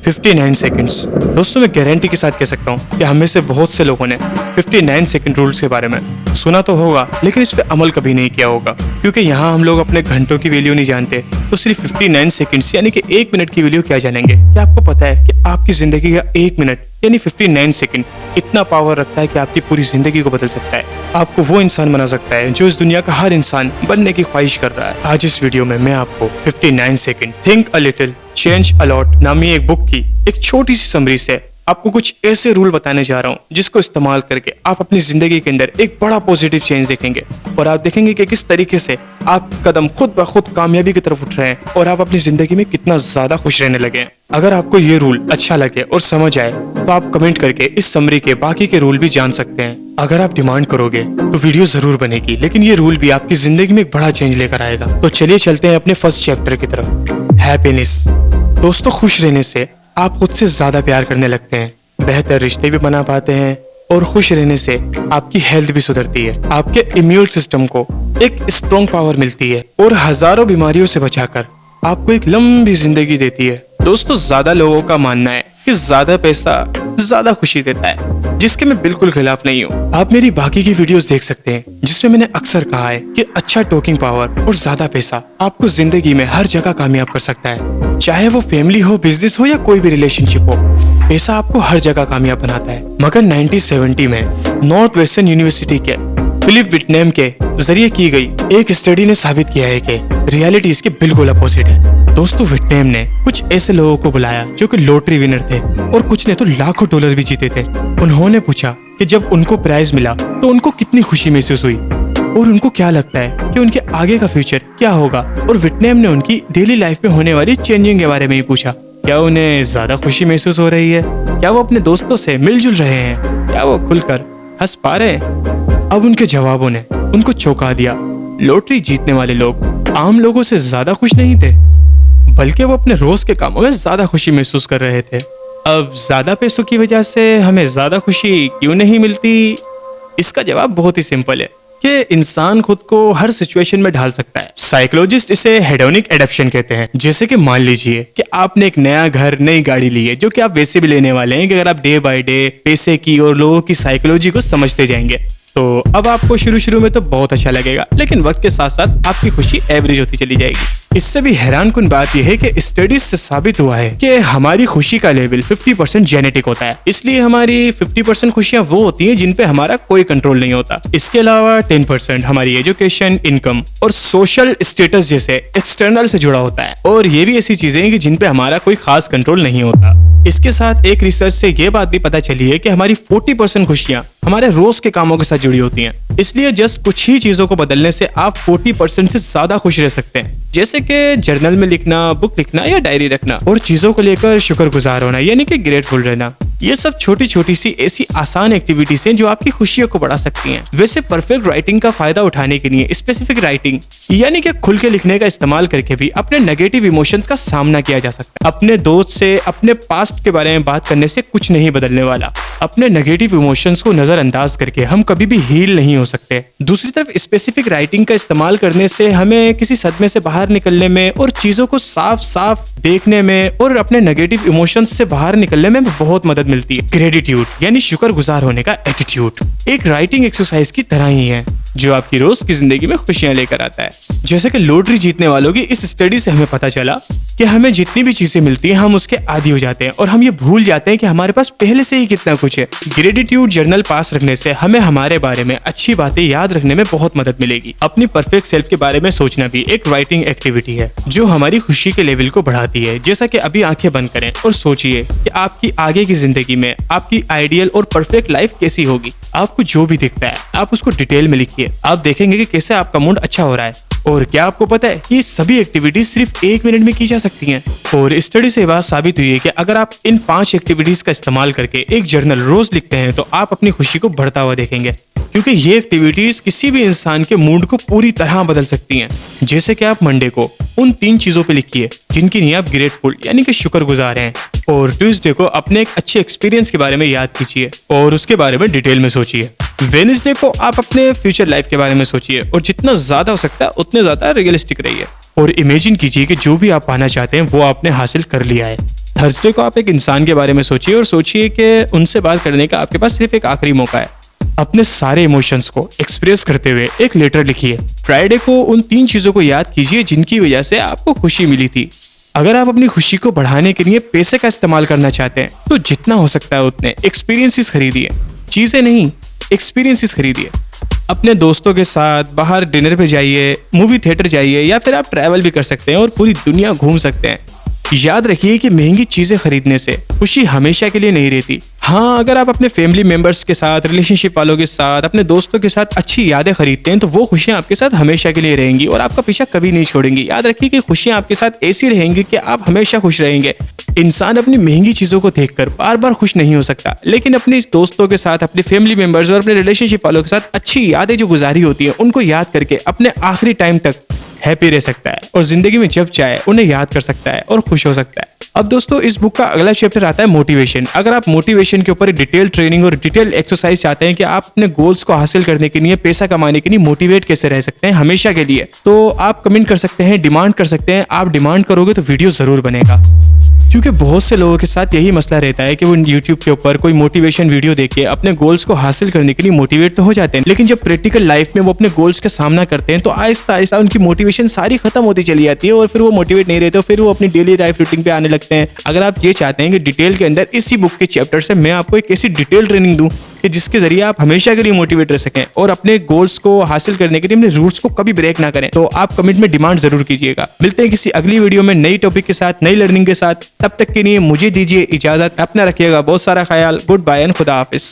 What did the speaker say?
59 seconds. दोस्तों मैं guarantee के साथ कह सकता हूँ कि हम में से बहुत से लोगों ने 59 सेकंड रूल्स के बारे में सुना तो होगा, लेकिन इस पे अमल कभी नहीं किया होगा, क्योंकि यहाँ हम लोग अपने घंटों की वैल्यू नहीं जानते, तो सिर्फ 59 सेकंड्स यानी कि 1 मिनट की वैल्यू क्या जानेंगे। क्या आपको पता है कि आपकी जिंदगी का 1 मिनट यानी 59 सेकंड इतना पावर रखता है कि आपकी पूरी जिंदगी को बदल सकता है, आपको वो इंसान बना सकता है जो इस दुनिया का हर इंसान बनने की ख्वाहिश कर रहा है। आज इस वीडियो में मैं आपको 59 second think a little change a lot नामी एक बुक की एक छोटी सी समरी से आपको कुछ ऐसे रूल बताने जा रहा हूँ जिसको इस्तेमाल करके आप अपनी जिंदगी के अंदर एक बड़ा पॉजिटिव चेंज देखेंगे, और आप देखेंगे कि किस तरीके से आप कदम खुद ब खुद कामयाबी की तरफ उठ रहे हैं और आप अपनी जिंदगी में कितना ज्यादा खुश रहने लगे हैं। अगर आपको ये रूल अच्छा लगे और समझ आए तो आप कमेंट करके इस समरी के बाकी के रूल भी जान सकते हैं। अगर आप डिमांड करोगे तो वीडियो जरूर बनेगी, लेकिन ये रूल भी आपकी जिंदगी में एक बड़ा चेंज लेकर आएगा। तो चलिए चलते हैं अपने फर्स्ट चैप्टर की तरफ, हैप्पीनेस। दोस्तों खुश रहने से आप खुद से ज्यादा प्यार करने लगते हैं, बेहतर रिश्ते भी बना पाते हैं, और खुश रहने से आपकी हेल्थ भी सुधरती है, आपके इम्यून सिस्टम को एक स्ट्रॉन्ग पावर मिलती है और हजारों बीमारियों से बचाकर आपको एक लंबी जिंदगी देती है। दोस्तों ज्यादा लोगों का मानना है कि ज्यादा पैसा ज्यादा खुशी देता है, जिसके मैं बिल्कुल खिलाफ नहीं हूँ। आप मेरी बाकी की वीडियोस देख सकते हैं जिसमें मैंने अक्सर कहा है कि अच्छा टॉकिंग पावर और ज्यादा पैसा आपको जिंदगी में हर जगह कामयाब कर सकता है, चाहे वो फैमिली हो, बिजनेस हो या कोई भी रिलेशनशिप हो। पैसा आपको हर जगह कामयाब बनाता है, मगर 1970 में नॉर्थ वेस्टर्न यूनिवर्सिटी के फिलिप विटनेम के जरिए की गई एक स्टडी ने साबित किया है कि रियलिटी इसके बिल्कुल अपोजिट है। दोस्तों विटनेम ने कुछ ऐसे लोगों को बुलाया जो कि लॉटरी विनर थे और कुछ ने तो लाखों डॉलर भी जीते थे। उन्होंने पूछा कि जब उनको प्राइज मिला तो उनको कितनी खुशी महसूस हुई और उनको क्या लगता है कि उनके आगे का फ्यूचर क्या होगा। और विटनेम ने उनकी डेली लाइफ में होने वाली चेंजिंग के बारे में ही पूछा। क्या उन्हें ज्यादा खुशी महसूस हो रही है, क्या वो अपने दोस्तों से मिलजुल रहे हैं, क्या वो खुलकर हंस पा रहे हैं। अब उनके जवाबों ने उनको चौंका दिया। लॉटरी जीतने वाले लोग आम लोगों से ज्यादा खुश नहीं थे, बल्कि वो अपने रोज के कामों में ज्यादा खुशी महसूस कर रहे थे। अब ज्यादा पैसों की वजह से हमें ज्यादा खुशी क्यों नहीं मिलती? इसका जवाब बहुत ही सिंपल है कि इंसान खुद को हर सिचुएशन में ढाल सकता है। साइकोलॉजिस्ट इसे हेडोनिक एडेप्शन कहते हैं। जैसे कि मान लीजिए कि आपने एक नया घर, नई गाड़ी ली है, जो कि आप वैसे भी लेने वाले हैं कि अगर आप डे बाय डे पैसे की और लोगों की साइकोलॉजी को समझते जाएंगे तो अब आपको शुरू में तो बहुत अच्छा लगेगा, लेकिन वक्त के साथ साथ आपकी खुशी एवरेज होती चली जाएगी। इससे भी हैरानकुन बात यह है कि स्टडीज से साबित हुआ है कि हमारी खुशी का लेवल 50% जेनेटिक होता है। इसलिए हमारी 50% खुशियां वो होती हैं जिन पे हमारा कोई कंट्रोल नहीं होता। इसके अलावा 10% हमारी एजुकेशन, इनकम और सोशल स्टेटस जैसे एक्सटर्नल से जुड़ा होता है, और ये भी ऐसी चीजें हैं कि जिन पे हमारा कोई खास कंट्रोल नहीं होता। इसके साथ एक रिसर्च से ये बात भी पता चली है कि हमारी 40% खुशियां हमारे रोज के कामों के साथ जुड़ी होती हैं। इसलिए जस्ट कुछ ही चीजों को बदलने से आप 40% से ज्यादा खुश रह सकते हैं, जैसे कि जर्नल में लिखना, बुक लिखना या डायरी रखना, और चीजों को लेकर शुक्रगुजार होना यानी कि ग्रेटफुल रहना। ये सब छोटी छोटी सी ऐसी आसान एक्टिविटीज हैं जो आपकी खुशियों को बढ़ा सकती हैं। वैसे परफेक्ट राइटिंग का फायदा उठाने के लिए स्पेसिफिक राइटिंग यानी कि खुल के लिखने का इस्तेमाल करके भी अपने नेगेटिव इमोशंस का सामना किया जा सकता है। अपने दोस्त से अपने पास्ट के बारे में बात करने से कुछ नहीं बदलने वाला। अपने नेगेटिव इमोशंस को नजरअंदाज करके हम कभी भी हील नहीं हो सकते। दूसरी तरफ स्पेसिफिक राइटिंग का इस्तेमाल करने से हमें किसी सदमे से बाहर निकलने में और चीजों को साफ साफ देखने में और अपने नेगेटिव इमोशंस से बाहर निकलने में बहुत मदद मिलती है। ग्रेटिट्यूड यानी शुक्रगुजार होने का एटीट्यूड एक राइटिंग एक्सरसाइज की तरह ही है जो आपकी रोज की जिंदगी में खुशियां लेकर आता है। जैसे कि लॉटरी जीतने वालों की इस स्टडी से हमें पता चला कि हमें जितनी भी चीजें मिलती हैं हम उसके आदी हो जाते हैं और हम ये भूल जाते हैं कि हमारे पास पहले से ही कितना कुछ है। ग्रेटिट्यूड जर्नल पास रखने से हमें हमारे बारे में अच्छी बातें याद रखने में बहुत मदद मिलेगी। अपनी परफेक्ट सेल्फ के बारे में सोचना भी एक राइटिंग एक्टिविटी है जो हमारी खुशी के लेवल को बढ़ाती है। जैसा कि अभी आंखें बंद करें और सोचिए कि आपकी आगे की जिंदगी में आपकी आइडियल और परफेक्ट लाइफ कैसी होगी। आपको जो भी दिखता है आप उसको डिटेल में लिखिए। आप देखेंगे कि कैसे आपका मूड अच्छा हो रहा है। और क्या आपको पता है कि सभी एक्टिविटीज सिर्फ 1 मिनट में की जा सकती हैं। और स्टडी से बात साबित हुई है कि अगर आप इन 5 एक्टिविटीज का इस्तेमाल करके एक जर्नल रोज लिखते हैं तो आप अपनी खुशी को बढ़ता हुआ देखेंगे, क्योंकि ये एक्टिविटीज किसी भी इंसान के मूड को पूरी तरह बदल सकती हैं। जैसे कि आप मंडे को उन 3 चीजों पे लिखिए जिनकी लिए आप ग्रेटफुल यानी कि शुक्रगुजार हैं, और ट्यूसडे को अपने एक अच्छे एक्सपीरियंस के बारे में याद कीजिए और उसके बारे में डिटेल में सोचिए। वेडनेसडे को आप अपने फ्यूचर लाइफ के बारे में सोचिए और जितना ज्यादा हो सकता है उतने ज्यादा रियलिस्टिक रहिए और इमेजिन कीजिए कि जो भी आप पाना चाहते हैं वो आपने हासिल कर लिया है। थर्सडे को आप एक इंसान के बारे में सोचिए और सोचिए कि उनसे बात करने का आपके पास सिर्फ एक आखिरी मौका है। अपने सारे इमोशंस को एक्सप्रेस करते हुए एक लेटर लिखिए। फ्राइडे को उन 3 चीजों को याद कीजिए जिनकी वजह से आपको खुशी मिली थी। अगर आप अपनी खुशी को बढ़ाने के लिए पैसे का इस्तेमाल करना चाहते हैं तो जितना हो सकता है उतने एक्सपीरियंसेस खरीदिए, चीजें नहीं, एक्सपीरियंसेस खरीदिए। अपने दोस्तों के साथ बाहर डिनर पे जाइए, मूवी थिएटर जाइए, या फिर आप ट्रैवल भी कर सकते हैं और पूरी दुनिया घूम सकते हैं। याद रखिए कि महंगी चीजें खरीदने से खुशी हमेशा के लिए नहीं रहती। हाँ, अगर आप अपने फैमिली मेंबर्स के साथ, रिलेशनशिप वालों के साथ, अपने दोस्तों के साथ अच्छी यादें खरीदते हैं तो वो खुशियां आपके साथ हमेशा के लिए रहेंगी और आपका पीछा कभी नहीं छोड़ेंगी। याद रखिए कि खुशियां आपके साथ ऐसी रहेंगी कि आप हमेशा खुश रहेंगे। इंसान अपनी महंगी चीजों को देखकर बार बार खुश नहीं हो सकता, लेकिन अपने दोस्तों के साथ, अपने फैमिली मेंबर्स और अपने रिलेशनशिप वालों के साथ अच्छी यादें जो गुजारी होती हैं उनको याद करके अपने आखिरी टाइम तक हैप्पी रह सकता है और जिंदगी में जब चाहे उन्हें याद कर सकता है और खुश हो सकता है। अब दोस्तों, इस बुक का अगला चैप्टर आता है मोटिवेशन। अगर आप मोटिवेशन के ऊपर डिटेल ट्रेनिंग और डिटेल एक्सरसाइज चाहते हैं कि आप अपने गोल्स को हासिल करने के लिए, पैसा कमाने के लिए मोटिवेट कैसे रह सकते हैं हमेशा के लिए, तो आप कमेंट कर सकते हैं, डिमांड कर सकते हैं। आप डिमांड करोगे तो वीडियो जरूर बनेगा, क्योंकि बहुत से लोगों के साथ यही मसला रहता है कि वो YouTube के ऊपर कोई मोटिवेशन वीडियो देख के अपने गोल्स को हासिल करने के लिए मोटिवेट तो हो जाते हैं, लेकिन जब प्रैक्टिकल लाइफ में वो अपने गोल्स का सामना करते हैं तो आहिस्ता आहिस्ता उनकी मोटिवेशन सारी खत्म होती चली जाती है और फिर वो मोटिवेट नहीं रहते, फिर वो अपनी डेली लाइफ रूटीन पे आने लगते हैं। अगर आप ये चाहते हैं कि डिटेल के अंदर इसी बुक के चैप्टर से मैं आपको एक ऐसी डिटेल ट्रेनिंग दूं कि जिसके जरिए आप हमेशा के लिए मोटिवेट रह सकें और अपने गोल्स को हासिल करने के लिए अपने रूट्स को कभी ब्रेक ना करें, तो आप कमेंट में डिमांड जरूर कीजिएगा। मिलते हैं किसी अगली वीडियो में नई टॉपिक के साथ, नई लर्निंग के साथ। तब तक के लिए मुझे दीजिए इजाजत। अपना रखिएगा बहुत सारा ख्याल। गुड बाय एंड खुदा हाफिज।